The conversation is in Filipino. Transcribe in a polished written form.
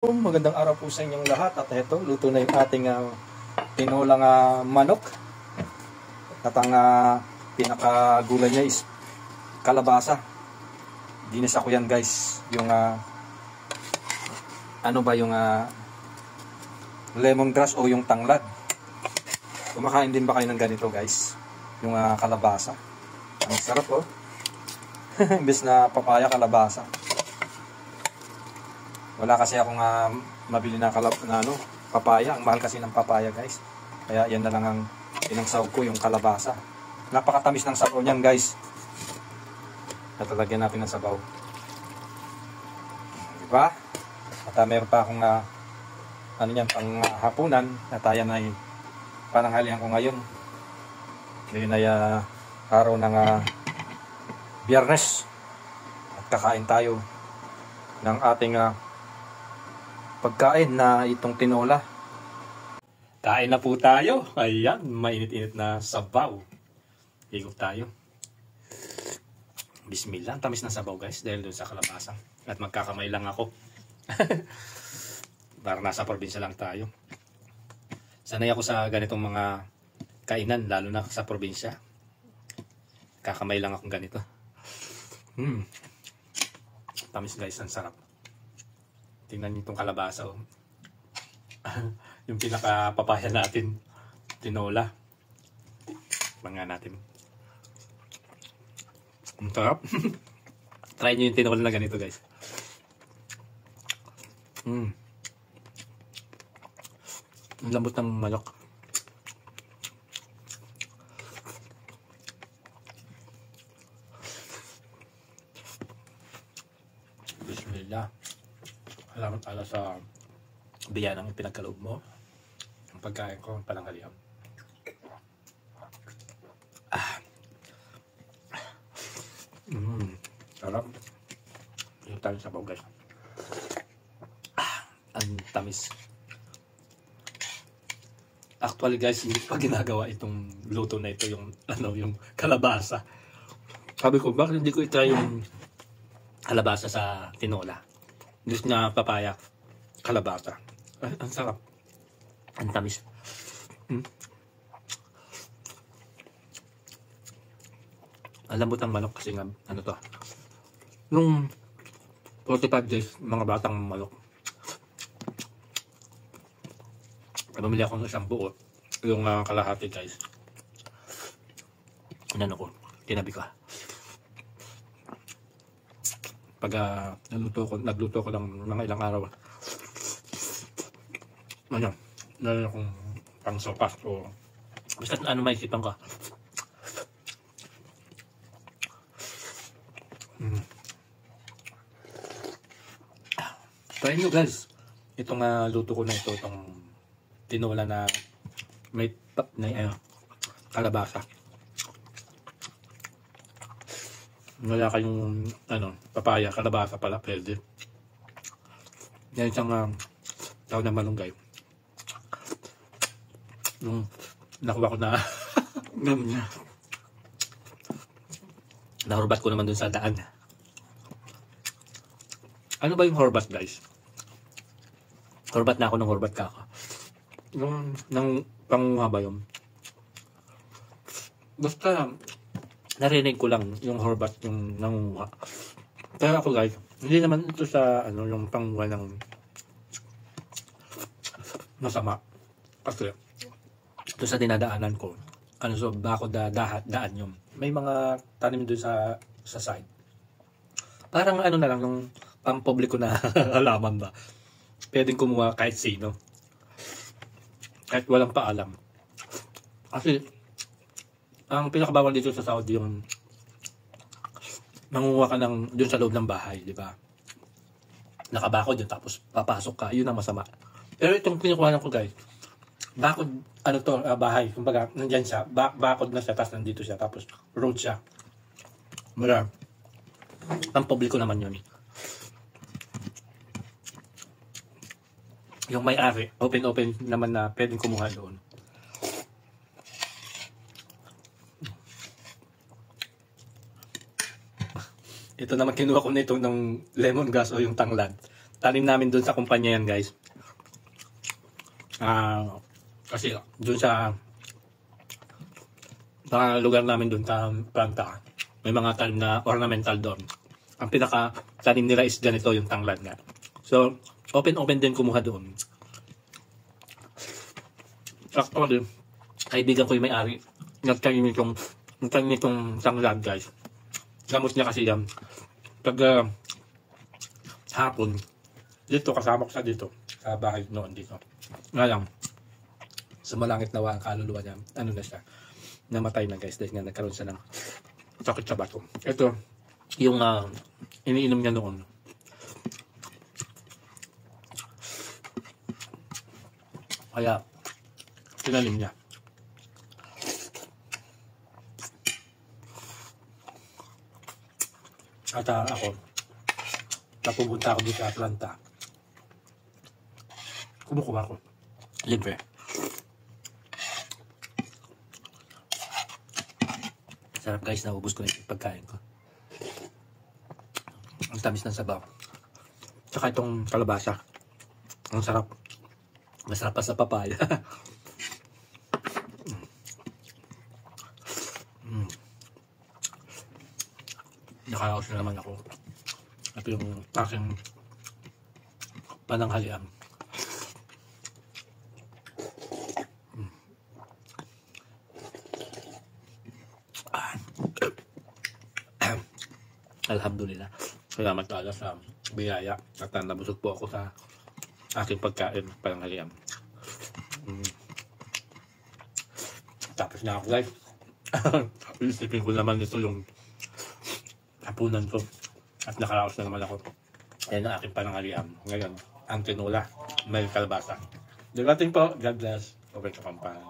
Magandang araw po sa inyong lahat at ito, luto na yung ating tinolang manok at ang pinakagulay niya is kalabasa. Ginisa ko yan guys, yung ano ba yung lemongrass o yung tanglad. Kumakain din ba kayo ng ganito guys, yung kalabasa? Ang sarap oh. Imbes na papaya, kalabasa. Wala kasi akong mabili na papaya. Ang mahal kasi ng papaya guys. Kaya yan na lang ang inangsawag ko, yung kalabasa. Napakatamis ng sabaw niyan guys. Natalagyan natin ng sabaw. Diba? At meron pa akong pang hapunan na tayo na pananghalian ko ngayon. Ngayon ay araw ng Biyernes. At kakain tayo ng ating pagkain na itong tinola. Kain na po tayo. Ayan, mainit-init na sabaw. Higop tayo. Bismillah. Ang tamis ng sabaw guys dahil doon sa kalabasa. At magkakamay lang ako. Para nasa probinsya lang tayo. Sanay ako sa ganitong mga kainan, lalo na sa probinsya. Kakamay lang akong ganito. Tamis guys, ang sarap. Tingnan niyo itong kalabasa oh. Yung pinaka-papaya natin, tinola. Banga natin. Ang sarap. Try niyo yung tinola na ganito guys. Ang lambot ng manok. Bismillah. Salamat ala sa biyanang pinagkaloob mo. Ang pagkain ko, ang pananghalian. Sarap. Yung tayo sa baw guys. Ang tamis. Actually guys, hindi pa ginagawa itong luto na ito, yung yung kalabasa. Sabi ko, bakit hindi ko i-try yung kalabasa sa tinola? Gusto na papaya, kalabasa. Ay, ang sarap. Ang tamis. Ang lambot ang manok kasi nga, ano to, nung 45 days, mga batang manok. Bumili ako ng isang buo, yung kalahati guys. Ano ko, tinabi ko. Pag nagluto ko lang mga ilang araw. Ano akong pang sopas o basta ano may isipan ka. Try nyo guys. Itong luto ko na ito, itong tinola na may kalabasa. Wala kayong papaya, kalabasa pala, pwede. Yan isang tawag na malunggay. Yung nakuha ko na nahorbat ko naman dun sa daan. Ano ba yung horbat guys? Horbat na ako ng horbat ka. Yung nang panguha ba yun? Basta narinig ko lang yung horbat, yung nangunguha. Kaya ako guys, hindi naman ito sa yung panguha ng masama. Kasi ito sa dinadaanan ko, so bako daan yung may mga tanim doon sa side. Parang na lang yung pampubliko na halaman ba. Pwedeng kumuha kahit sino. Kahit walang paalam. Kasi ang pinakabawal dito sa Saudi yung mangunguha ka dun sa loob ng bahay, di ba? Nakabakod yun, tapos papasok ka, yun ang masama. Pero itong kinukuha ko guys, bakod, bahay, kumbaga, nandyan siya, bakod na siya, tapos nandito siya, tapos road siya. Mula, ang publiko naman yun. Yung may-ari, open naman na pwedeng kumuha doon. Ito naman kinuha ko nito ng lemongrass o yung tanglad. tanim namin doon sa kumpanya yan, guys. Kasi doon sa lugar namin doon sa planta, may mga tanim na ornamental doon. Ang pinaka tanim nila is ganito, yung tanglad nga. So, open din kumuha doon. Actually, kaibigan ko yung may-ari. Nagtanim itong tanglad, guys. Gamot niya kasi yan. Pag hapon, dito, kasama ko sa dito. Sa bahay noon dito. Nga lang, sumalangit na ang kaluluwa niya. Ano na siya? Namatay na, guys. Dahil nga nagkaroon siya ng sakit sa bato. Ito, yung iniinom niya noon. Kaya, tinalim niya. At ako, napupunta ako dito sa Atlanta. Kumukuha ko. Libre. Sarap, guys, naubos ko na yung pagkain ko. Ang tamis ng sabaw. Tsaka itong kalabasa. Ang sarap. Masarap pa sa papaya. Nakakaos na naman ako. At yung aking pananghalian. Alhamdulillah. Salamat talaga sa biyaya at nabusog po ako sa aking pagkain pananghalian. Tapos na ako, guys. Isipin ko naman ito yung hapunan ko at nakaraos na naman ako. Ayan ang aking pananghalian. Ngayon, ang tinola, may kalabasa. Dagating po. God bless. Okay, kapampahan.